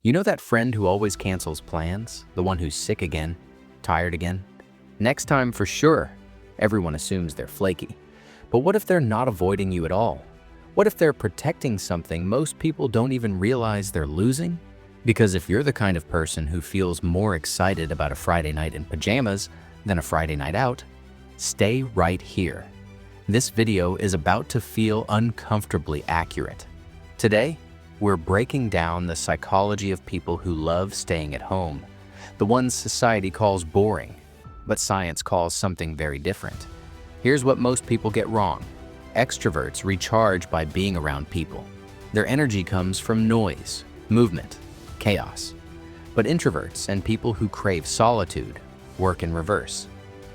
You know that friend who always cancels plans? The one who's sick again, tired again? Next time for sure. Everyone assumes they're flaky. But what if they're not avoiding you at all? What if they're protecting something most people don't even realize they're losing? Because if you're the kind of person who feels more excited about a Friday night in pajamas than a Friday night out, stay right here. This video is about to feel uncomfortably accurate. Today, we're breaking down the psychology of people who love staying at home, the ones society calls boring, but science calls something very different. Here's what most people get wrong. Extroverts recharge by being around people. Their energy comes from noise, movement, chaos. But introverts and people who crave solitude work in reverse.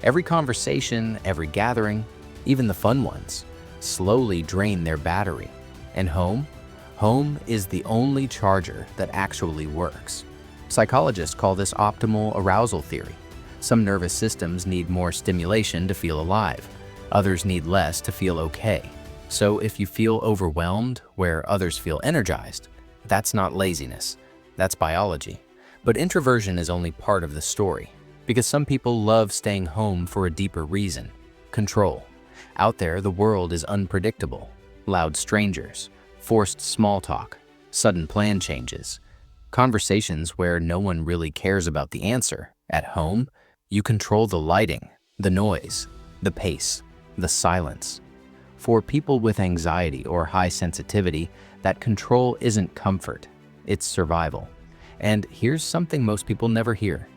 Every conversation, every gathering, even the fun ones, slowly drain their battery. And home is the only charger that actually works. Psychologists call this optimal arousal theory. Some nervous systems need more stimulation to feel alive. Others need less to feel okay. So if you feel overwhelmed where others feel energized, that's not laziness, that's biology. But introversion is only part of the story, because some people love staying home for a deeper reason: control. Out there, the world is unpredictable. Loud strangers, forced small talk, sudden plan changes, conversations where no one really cares about the answer. At home, you control the lighting, the noise, the pace, the silence. For people with anxiety or high sensitivity, that control isn't comfort, it's survival. And here's something most people never hear.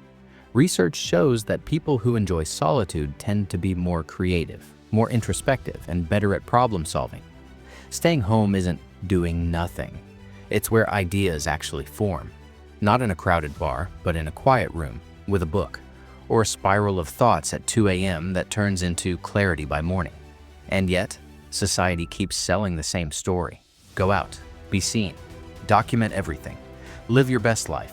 Research shows that people who enjoy solitude tend to be more creative, more introspective, and better at problem solving. Staying home isn't doing nothing. It's where ideas actually form. Not in a crowded bar, but in a quiet room with a book, or a spiral of thoughts at 2 a.m. that turns into clarity by morning. And yet, society keeps selling the same story. Go out, be seen, document everything, live your best life.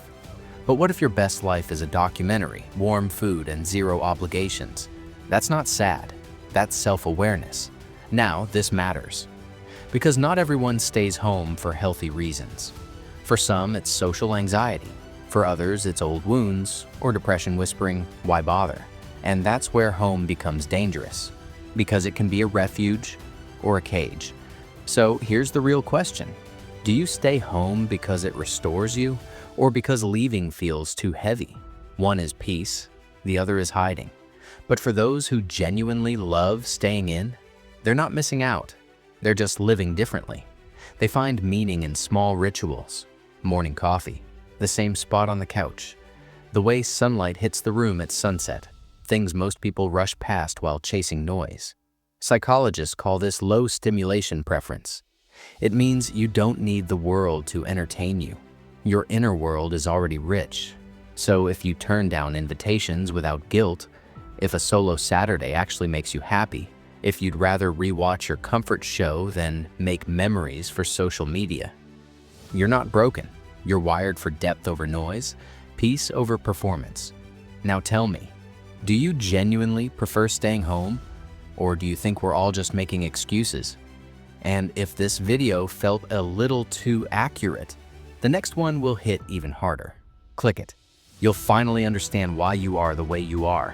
But what if your best life is a documentary, warm food, and zero obligations? That's not sad, that's self-awareness. Now, this matters. Because not everyone stays home for healthy reasons. For some, it's social anxiety. For others, it's old wounds or depression whispering, why bother? And that's where home becomes dangerous, because it can be a refuge or a cage. So here's the real question. Do you stay home because it restores you, or because leaving feels too heavy? One is peace, the other is hiding. But for those who genuinely love staying in, they're not missing out. They're just living differently. They find meaning in small rituals: morning coffee, the same spot on the couch, the way sunlight hits the room at sunset, things most people rush past while chasing noise. Psychologists call this low stimulation preference. It means you don't need the world to entertain you. Your inner world is already rich. So if you turn down invitations without guilt, if a solo Saturday actually makes you happy, if you'd rather rewatch your comfort show than make memories for social media, you're not broken. You're wired for depth over noise, peace over performance. Now tell me, do you genuinely prefer staying home, or do you think we're all just making excuses? And if this video felt a little too accurate, the next one will hit even harder. Click it. You'll finally understand why you are the way you are.